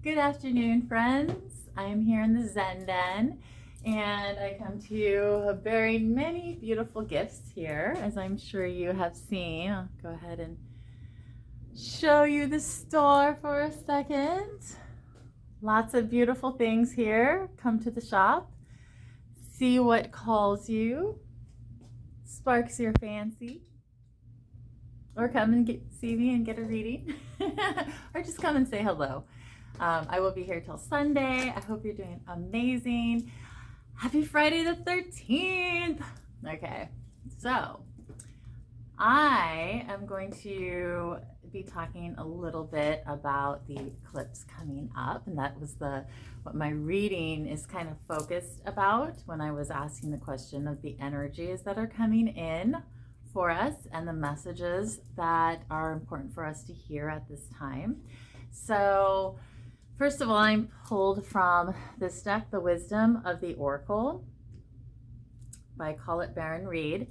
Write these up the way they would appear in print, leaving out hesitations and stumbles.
Good afternoon, friends. I am here in the Zen Den, and I come to you bearing many beautiful gifts here, as I'm sure you have seen. I'll go ahead and show you the store for a second. Lots of beautiful things here. Come to the shop, see what calls you, sparks your fancy, or come and see me and get a reading, or just come and say hello. I will be here till Sunday. I hope you're doing amazing. Happy Friday the 13th. Okay, so I am going to be talking a little bit about the eclipse coming up, and that was what my reading is kind of focused about when I was asking the question of the energies that are coming in for us and the messages that are important for us to hear at this time. So first of all, I'm pulled from this deck, The Wisdom of the Oracle by Colette Baron Reed.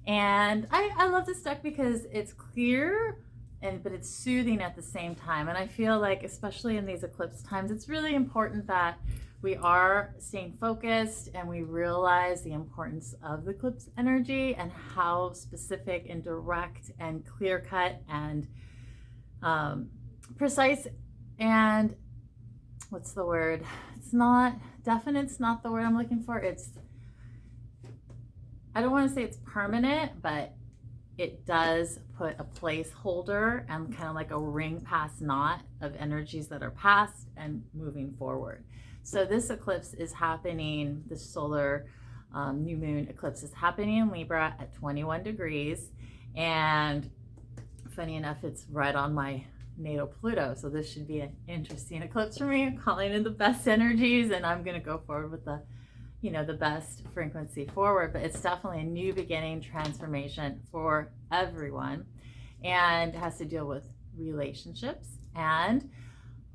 And I love this deck because it's clear, but it's soothing at the same time. And I feel like, especially in these eclipse times, it's really important that we are staying focused and we realize the importance of the eclipse energy and how specific and direct and clear cut and precise and what's the word? It's not definite's not the word I'm looking for. I don't want to say it's permanent, but it does put a placeholder and kind of like a ring past knot of energies that are past and moving forward. So this eclipse is happening, the solar new moon eclipse is happening in Libra at 21 degrees. And funny enough, it's right on my natal Pluto, so this should be an interesting eclipse for me. I'm calling in the best energies, and I'm going to go forward with the best frequency forward. But it's definitely a new beginning, transformation for everyone, and it has to deal with relationships and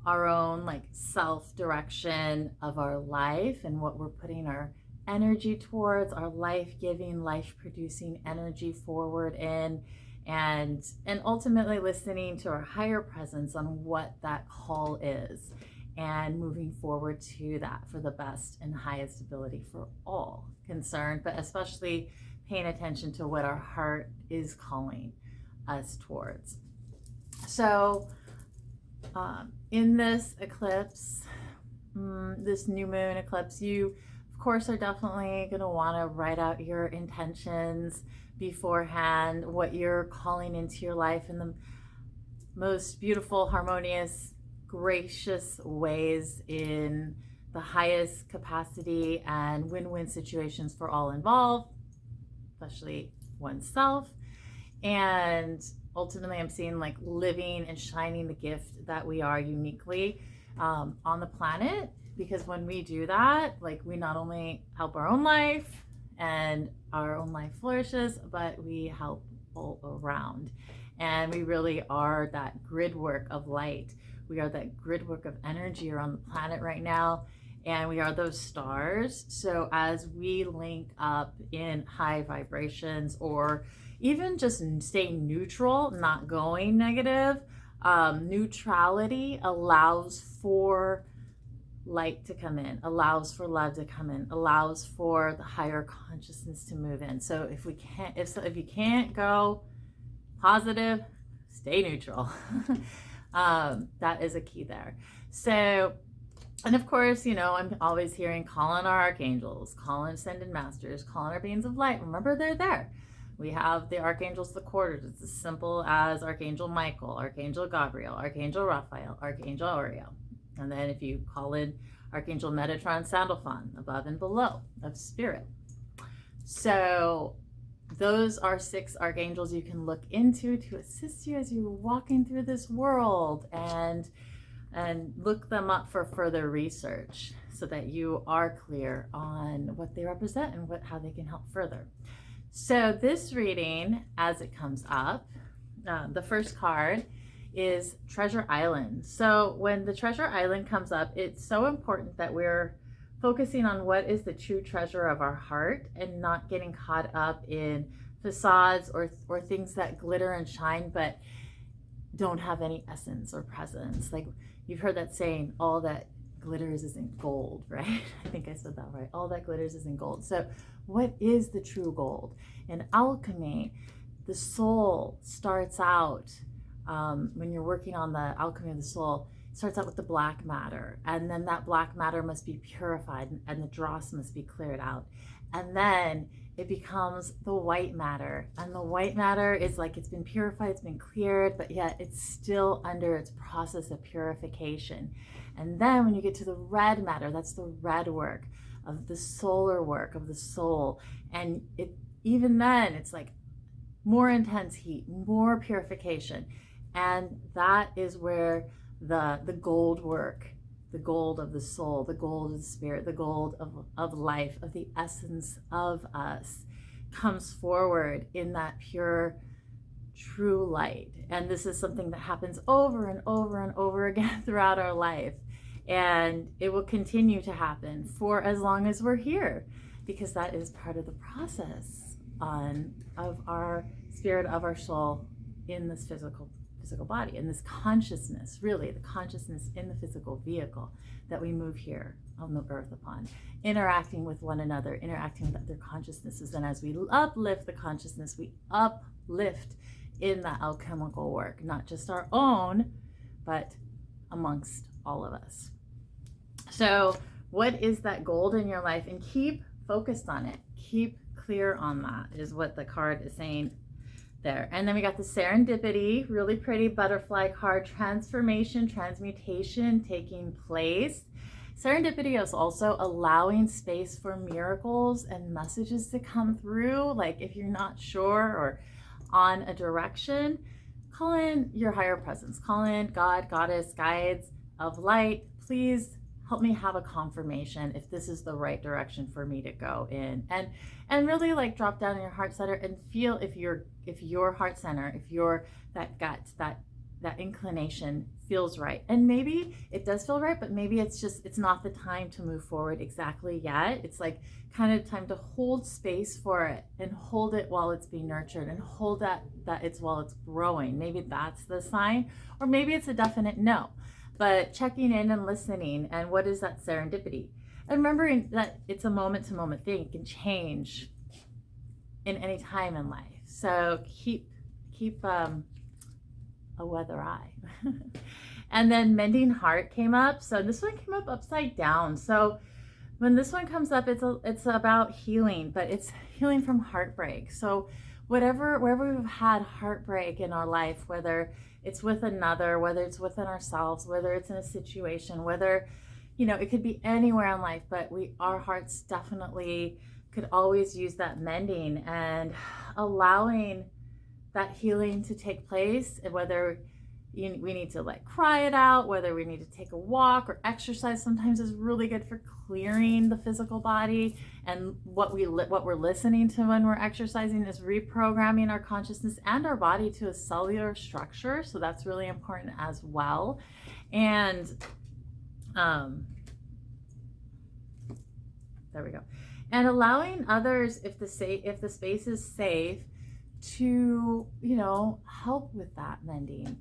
our own self-direction of our life and what we're putting our energy towards, our life-giving, life-producing energy forward in, and ultimately listening to our higher presence on what that call is and moving forward to that for the best and highest ability for all concerned, but especially paying attention to what our heart is calling us towards. So in this eclipse, this new moon eclipse, you of course are definitely going to want to write out your intentions beforehand, what you're calling into your life in the most beautiful, harmonious, gracious ways, in the highest capacity and win-win situations for all involved, especially oneself. And ultimately, I'm seeing living and shining the gift that we are uniquely on the planet, because when we do that, we not only help our own life and our own life flourishes, but we help all around. And we really are that grid work of light. We are that grid work of energy around the planet right now, and we are those stars. So as we link up in high vibrations, or even just staying neutral, not going negative, neutrality allows for light to come in, allows for love to come in, allows for the higher consciousness to move in. So if you can't go positive, stay neutral. That is a key there. So, and of course, I'm always hearing, call on our archangels, call on ascended masters, call on our beings of light. Remember, they're there. We have the archangels, the quarters. It's as simple as Archangel Michael, Archangel Gabriel, Archangel Raphael, Archangel Ariel. And then if you call in Archangel Metatron, Sandalphon, above and below of spirit. So those are 6 archangels you can look into to assist you as you're walking through this world, and look them up for further research so that you are clear on what they represent and how they can help further. So this reading, as it comes up, the first card is Treasure Island. So when the Treasure Island comes up, it's so important that we're focusing on what is the true treasure of our heart and not getting caught up in facades or things that glitter and shine, but don't have any essence or presence. Like, you've heard that saying, all that glitters isn't gold, right? I think I said that right. All that glitters isn't gold. So what is the true gold? In alchemy, the soul starts out, when you're working on the alchemy of the soul, it starts out with the black matter, and then that black matter must be purified, and the dross must be cleared out, and then it becomes the white matter, and the white matter is like, it's been purified, it's been cleared, but yet it's still under its process of purification. And then when you get to the red matter, that's the red work of the solar work of the soul, and even then it's like more intense heat, more purification, and that is where the gold work, the gold of the soul, the gold of the spirit, the gold of life, of the essence of us, comes forward in that pure, true light. And this is something that happens over and over and over again throughout our life. And it will continue to happen for as long as we're here, because that is part of the process of our spirit, of our soul in this physical body, in this consciousness, really the consciousness in the physical vehicle that we move here on the earth upon, interacting with one another, interacting with other consciousnesses. And as we uplift the consciousness, we uplift in that alchemical work, not just our own, but amongst all of us. So what is that gold in your life? And keep focused on it. Keep clear on that, is what the card is saying there. And then we got the serendipity, really pretty butterfly card, transformation, transmutation taking place. Serendipity is also allowing space for miracles and messages to come through. Like, if you're not sure or on a direction, call in your higher presence, call in God, Goddess, guides of light. Please help me have a confirmation if this is the right direction for me to go in, and really like drop down in your heart center and feel if your heart center, if your that gut, that inclination feels right. And maybe it does feel right, but maybe it's not the time to move forward exactly yet. It's like kind of time to hold space for it and hold it while it's being nurtured, and hold that it's while it's growing. Maybe that's the sign, or maybe it's a definite no. But checking in and listening, and what is that serendipity? And remembering that it's a moment-to-moment thing. It can change in any time in life. So keep a weather eye. And then mending heart came up. So this one came up upside down. So when this one comes up, it's about healing, but it's healing from heartbreak. So wherever we've had heartbreak in our life, whether it's with another, whether it's within ourselves, whether it's in a situation, whether, it could be anywhere in life, but our hearts definitely could always use that mending and allowing that healing to take place. And whether we need to like cry it out, whether we need to take a walk or exercise, sometimes is really good for clearing the physical body. And what we're listening to when we're exercising is reprogramming our consciousness and our body to a cellular structure. So that's really important as well. And there we go. And allowing others, if the space is safe, to help with that mending.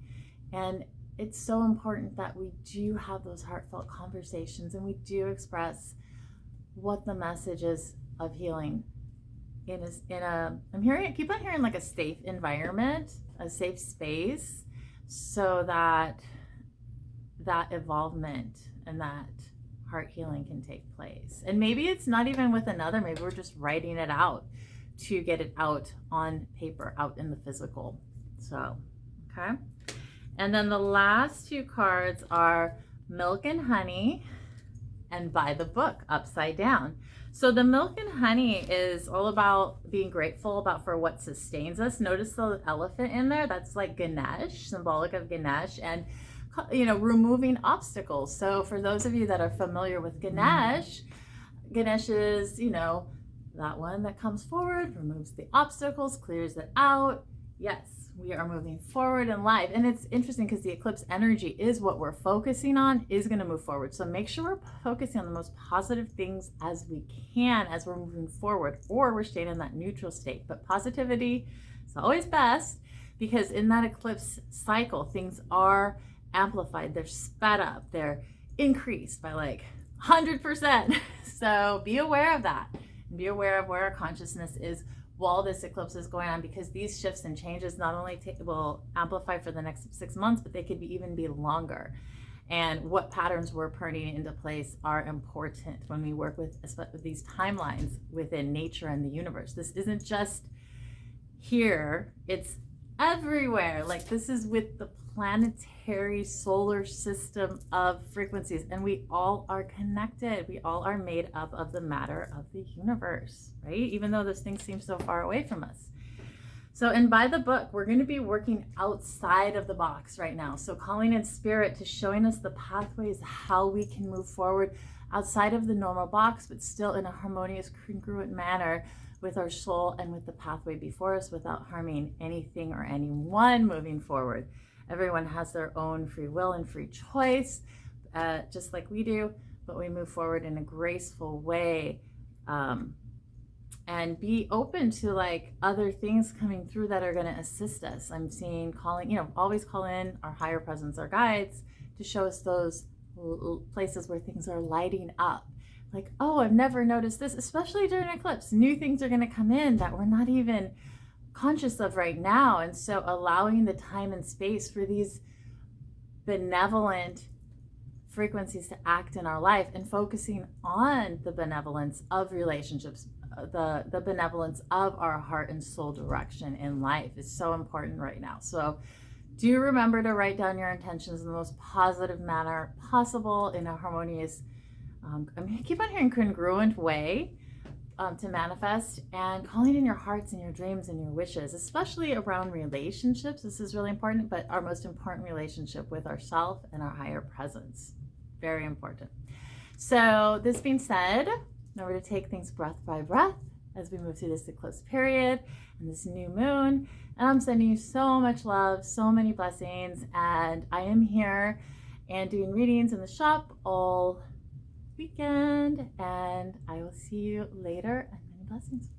And it's so important that we do have those heartfelt conversations, and we do express what the message is of healing keep on hearing like a safe environment, a safe space, so that evolvement and that heart healing can take place. And maybe it's not even with another, maybe we're just writing it out to get it out on paper, out in the physical. So, okay. And then the last two cards are Milk and Honey and By the Book, upside down. So the Milk and Honey is all about being grateful for what sustains us. Notice the elephant in there, that's like Ganesh, symbolic of Ganesh, and removing obstacles. So for those of you that are familiar with Ganesh is, that one that comes forward, removes the obstacles, clears it out. Yes, we are moving forward in life. And it's interesting because the eclipse energy is what we're focusing on, is going to move forward. So make sure we're focusing on the most positive things as we can as we're moving forward, or we're staying in that neutral state. But positivity is always best. because in that eclipse cycle, things are amplified, they're sped up, they're increased by like 100%. So be aware of that, and be aware of where our consciousness is while this eclipse is going on, because these shifts and changes not only will amplify for the next 6 months, but they could even be longer. And what patterns we're putting into place are important when we work with these timelines within nature and the universe. This isn't just here, it's everywhere. Like, this is with the planetary solar system of frequencies, and we all are connected. We all are made up of the matter of the universe, right? Even though this thing seems so far away from us. So, and by the book, we're going to be working outside of the box right now. So calling in spirit to showing us the pathways, how we can move forward outside of the normal box, but still in a harmonious, congruent manner with our soul and with the pathway before us, without harming anything or anyone moving forward. Everyone has their own free will and free choice, just like we do, but we move forward in a graceful way. And be open to like other things coming through that are going to assist us. I'm seeing calling, always call in our higher presence, our guides, to show us those places where things are lighting up. Like, oh, I've never noticed this, especially during eclipse. New things are going to come in that we're not even conscious of right now. And so allowing the time and space for these benevolent frequencies to act in our life, and focusing on the benevolence of relationships, the benevolence of our heart and soul direction in life is so important right now. So do remember to write down your intentions in the most positive manner possible, in a harmonious, I keep on hearing congruent way, to manifest, and calling in your hearts and your dreams and your wishes, especially around relationships. This is really important, but our most important relationship with ourself and our higher presence. Very important. So this being said, remember to take things breath by breath as we move through this eclipse period and this new moon. And I'm sending you so much love, so many blessings. And I am here and doing readings in the shop all weekend. And I will see you later, and many blessings.